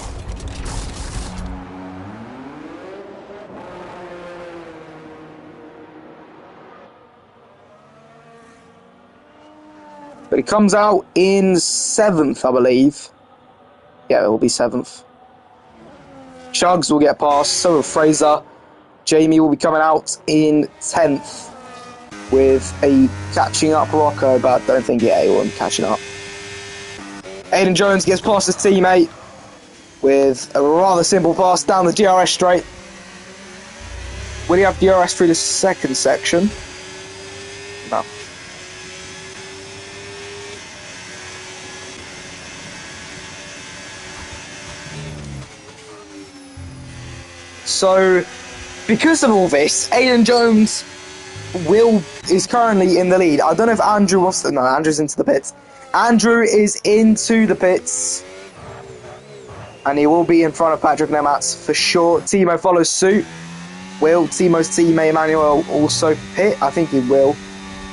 But he comes out in 7th, I believe. Yeah, it will be 7th. Chugs will get past, so will Fraser. Jamie will be coming out in 10th with a catching up Rocco, but I don't think he will be catching up. Aidan Jones gets past his teammate with a rather simple pass down the DRS straight. Will he have DRS through the second section? No. So, because of all this, Aidan Jones is currently in the lead. I don't know if Andrew wants to... No, Andrew's into the pits. Andrew is into the pits. And he will be in front of Patrick Nemes for sure. Timo follows suit. Will Timo's teammate Emmanuel also pit? I think he will,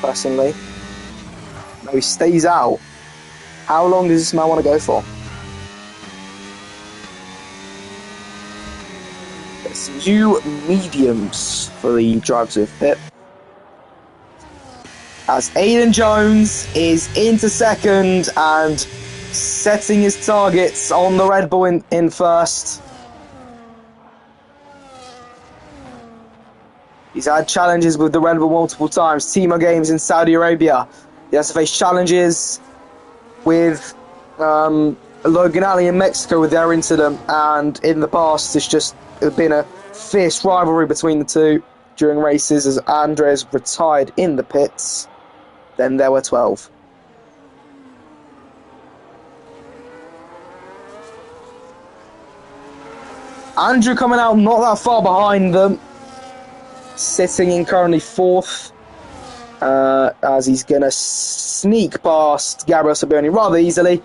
personally. No, he stays out. How long does this man want to go for? New mediums for the drivers with pit. As Aidan Jones is into second and setting his targets on the Red Bull in first. He's had challenges with the Red Bull multiple times. Timo Games in Saudi Arabia. He has to face challenges with Logan Ali in Mexico with their incident, and in the past it's been a fierce rivalry between the two during races as Andres retired in the pits. Then there were 12. Andrew coming out not that far behind them, sitting in currently 4th, as he's going to sneak past Gabriel Sabioni rather easily,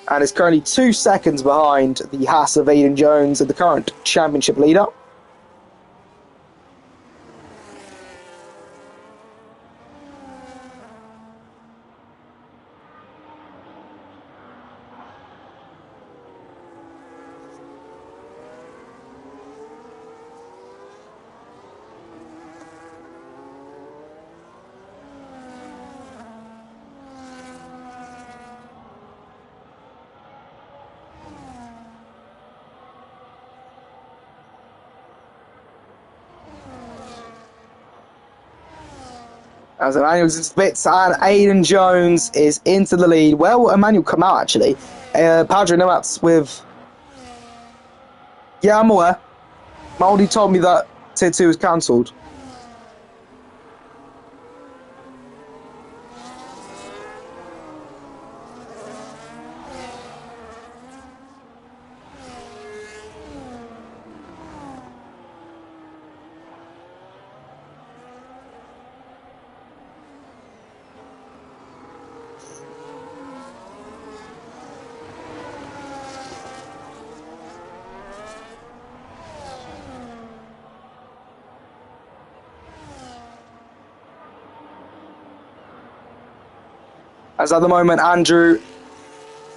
and is currently 2 seconds behind the Haas of Aidan Jones and the current championship leader. As Emmanuel's into bits and Aidan Jones is into the lead. Where will Emmanuel come out actually? Patrick Nemes with... Yeah, I'm aware. Maldi told me that Tier 2 was cancelled. As at the moment, Andrew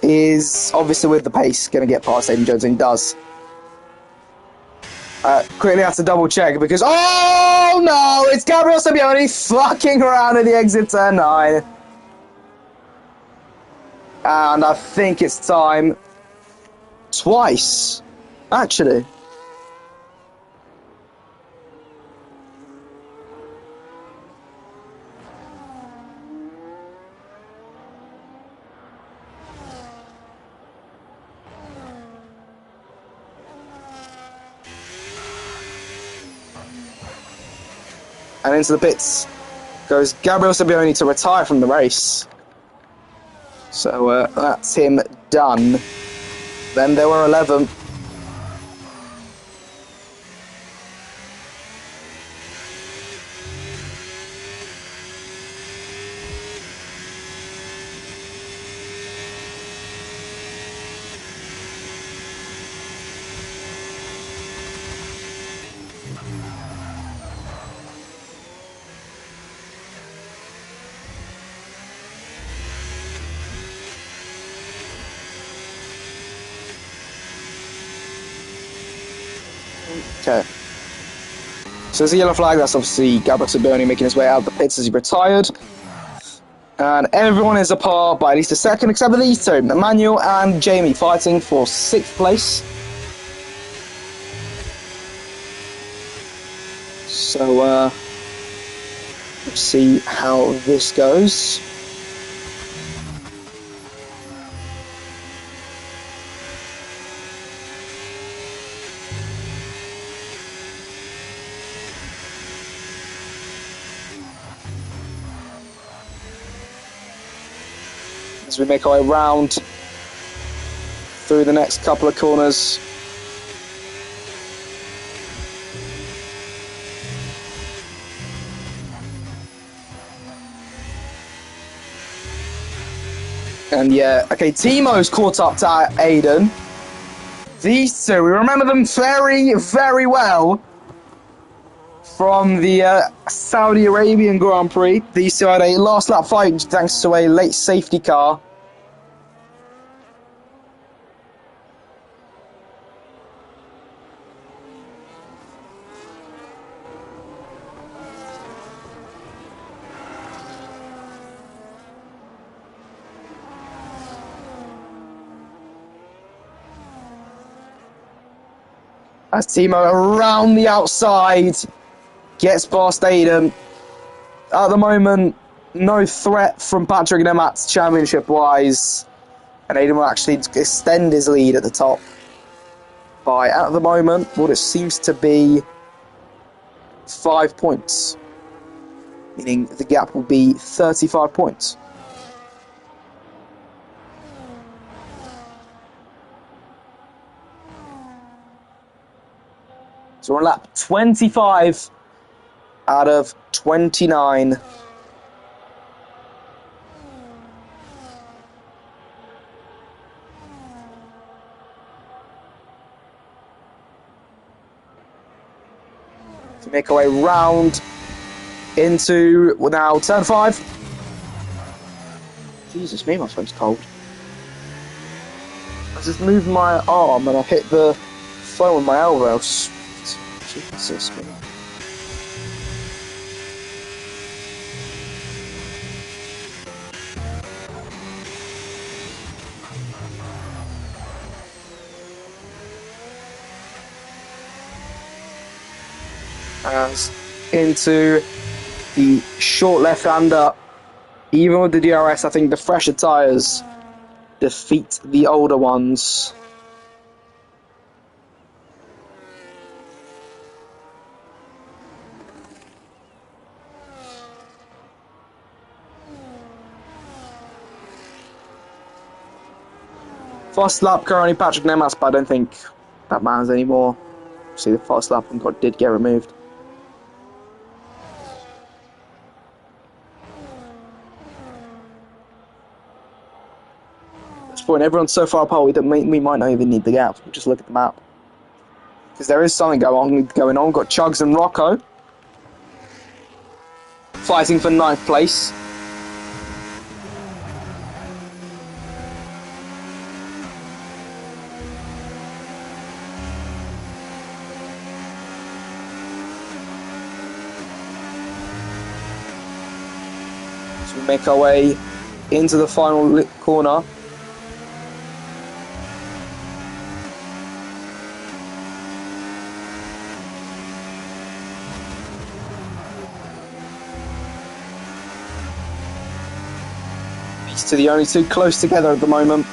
is obviously with the pace, going to get past Aidan Jones, and he does. Quickly have to double check because, oh no, it's Gabriel Sabioni fucking around at the exit turn 9. And I think it's time twice, actually. And into the pits goes Gabriel Sabioni to retire from the race. So that's him done. Then there were 11. Okay. So there's a yellow flag. That's obviously Gabriel Saboni making his way out of the pits as he retired. And everyone is apart by at least a second, except for these two, Emmanuel and Jamie, fighting for 6th place. So, let's see how this goes. As we make our way round through the next couple of corners. And yeah, okay, Timo's caught up to Aiden. These two, we remember them very, very well from the Saudi Arabian Grand Prix. These two had a last lap fight thanks to a late safety car. As Timo around the outside gets past Aiden. At the moment, no threat from Patrick Nemat's championship-wise. And Aiden will actually extend his lead at the top by, at the moment, what it seems to be 5 points. Meaning the gap will be 35 points. So we're on lap 25 out of 29. To make our way round into now turn 5. Jesus me, my phone's cold. I just moved my arm and I hit the phone with my elbow. Jesus me. As into the short left-hander, even with the DRS, I think the fresher tyres defeat the older ones. Fast lap currently Patrick Nemas, but I don't think that matters anymore. See, the fast lap did get removed. At this point, everyone's so far apart we might not even need the gap. We'll just look at the map. Because there is something going on. We've got Chugs and Rocco fighting for 9th place. So we make our way into the final corner. These two, the only two close together at the moment.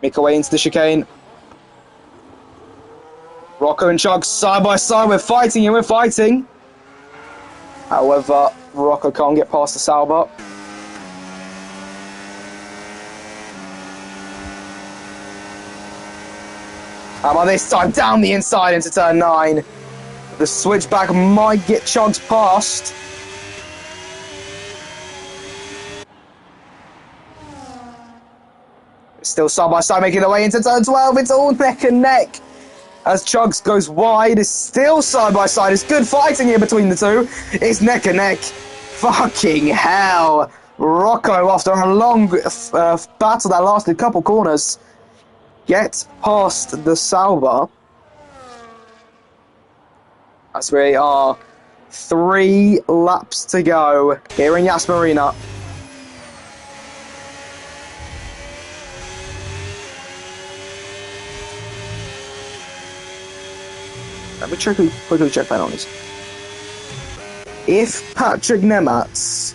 Make our way into the chicane. Rocco and Chug side by side. We're fighting and we're fighting. However, Rocco can't get past the Sauber. How about this time? Down the inside into turn 9. The switchback might get Chugs past. Still side by side, making their way into turn 12. It's all neck and neck. As Chugs goes wide, it's still side by side. It's good fighting here between the two. It's neck and neck. Fucking hell. Rocco, after a long battle that lasted a couple corners, gets past the Salva. As we are 3 laps to go here in Yas Marina. Let me quickly check penalties. If Patrick Nematz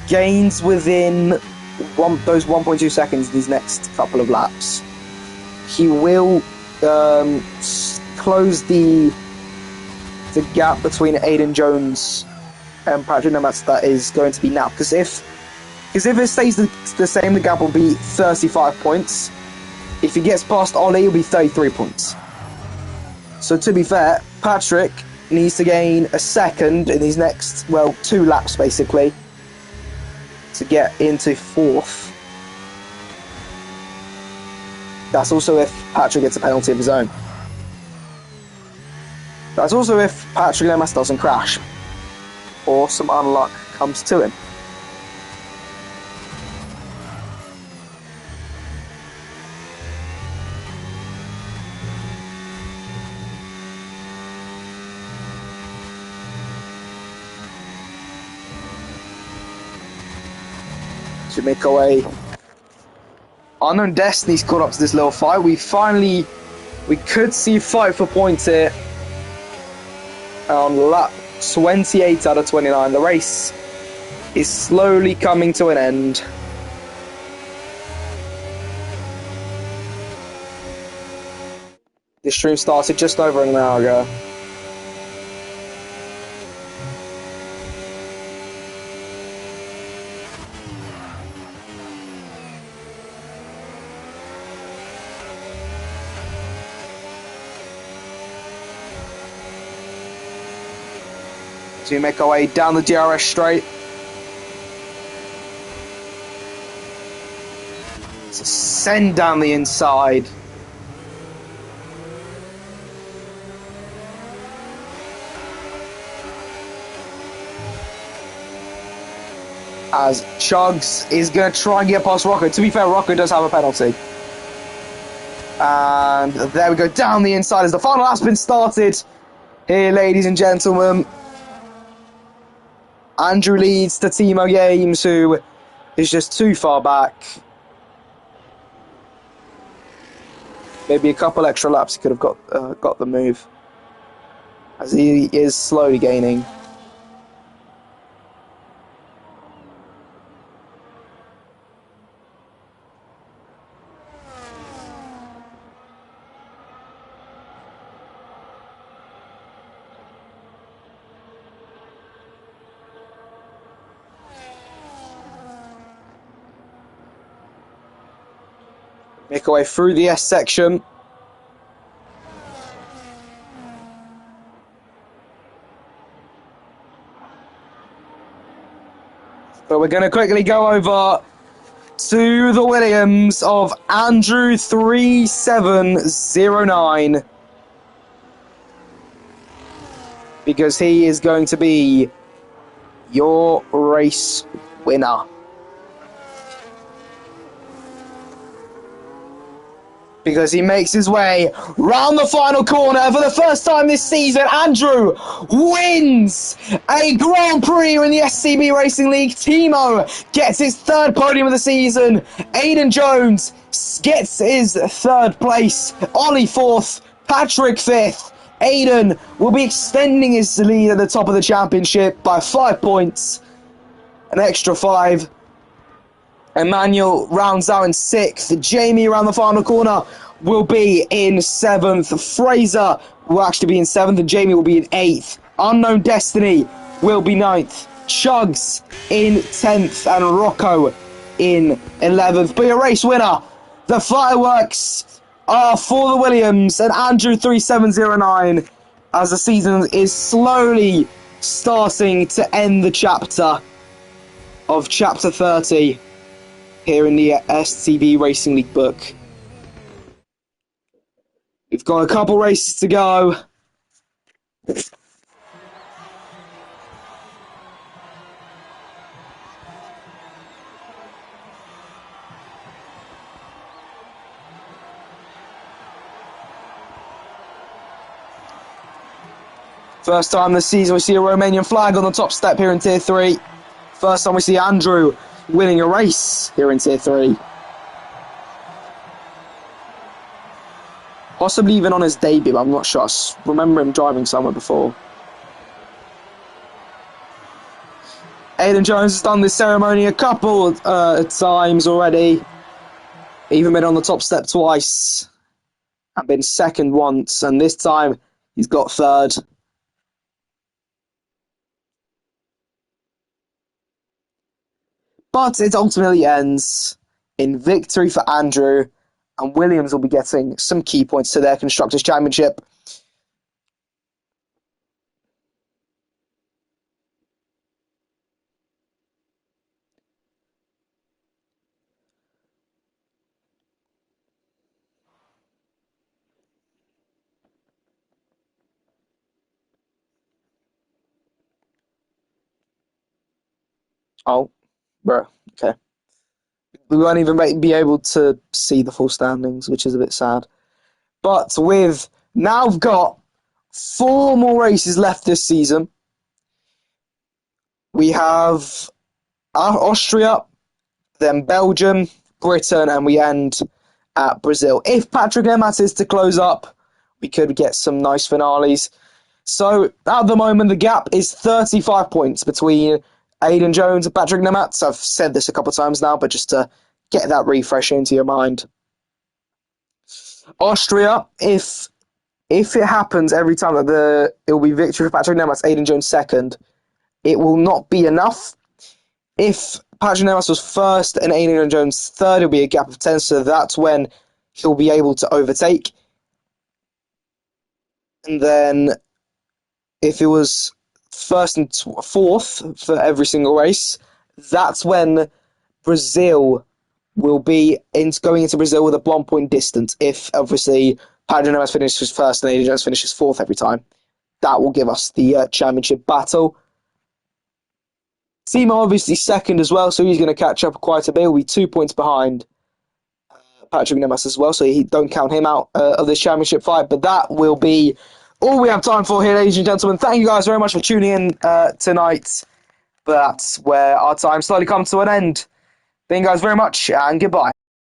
gains within those 1.2 seconds these next couple of laps, he will close the gap between Aiden Jones and Patrick Nematz that is going to be now. Because if it stays the same, the gap will be 35 points. If he gets past Ollie, it'll be 33 points. So to be fair, Patrick needs to gain a second in these next, 2 laps basically, to get into 4th. That's also if Patrick gets a penalty of his own. That's also if Patrick Nematz doesn't crash, or some unluck comes to him. To make our way. Unknown Destiny's caught up to this little fight. We could see a fight for points here on lap 28 out of 29. The race is slowly coming to an end. This stream started just over an hour ago. So we make our way down the DRS straight. So send down the inside. As Chugs is going to try and get past Rocco. To be fair, Rocco does have a penalty. And there we go, down the inside as the final lap's been started. Here, ladies and gentlemen. Andrew leads to Timo Games, who is just too far back. Maybe a couple extra laps he could have got the move, as he is slowly gaining. Make our way through the S section. But we're going to quickly go over to the Williams of Andrew 3709. Because he is going to be your race winner. Because he makes his way round the final corner for the first time this season. Andrew wins a Grand Prix in the STB Racing League. Timo gets his 3rd podium of the season. Aiden Jones gets his 3rd place. Ollie 4th. Patrick 5th. Aiden will be extending his lead at the top of the championship by 5 points. An extra 5. Emmanuel rounds out in 6th. Jamie around the final corner will be in 7th. Fraser will actually be in 7th and Jamie will be in 8th. Unknown Destiny will be 9th. Chugs in 10th and Rocco in 11th. But your race winner, the fireworks are for the Williams and Andrew 3709 as the season is slowly starting to end the chapter of Chapter 30. here in the STB Racing League book. We've got a couple races to go. First time this season we see a Romanian flag on the top step here in Tier 3. First time we see Andrew winning a race here in Tier 3. Possibly even on his debut, but I'm not sure. I remember him driving somewhere before. Aidan Jones has done this ceremony a couple of times already. Even been on the top step twice. And been second once, and this time he's got third. But it ultimately ends in victory for Andrew, and Williams will be getting some key points to their Constructors' Championship. Oh, bro, okay. We won't even be able to see the full standings, which is a bit sad. But we've now got 4 more races left this season. We have Austria, then Belgium, Britain, and we end at Brazil. If Patrick Nemat is to close up, we could get some nice finales. So at the moment, the gap is 35 points between Aidan Jones and Patrick Nemat. I've said this a couple of times now, but just to get that refresh into your mind. Austria, if it happens every time that it will be victory for Patrick Nemat, Aidan Jones second, it will not be enough. If Patrick Nemat was first and Aidan Jones third, it'll be a gap of 10, so that's when he'll be able to overtake. And then if it was first and fourth for every single race, that's when Brazil will be going into Brazil with a 1 point distance. If obviously Patrick Nemat finishes first and Aidan Jones finishes fourth every time, that will give us the championship battle. Timo obviously second as well, so he's going to catch up quite a bit. He'll be 2 points behind Patrick Nemat as well, so don't count him out of this championship fight. But that will be all we have time for here, ladies and gentlemen. Thank you guys very much for tuning in tonight. But that's where our time slowly comes to an end. Thank you guys very much, and goodbye.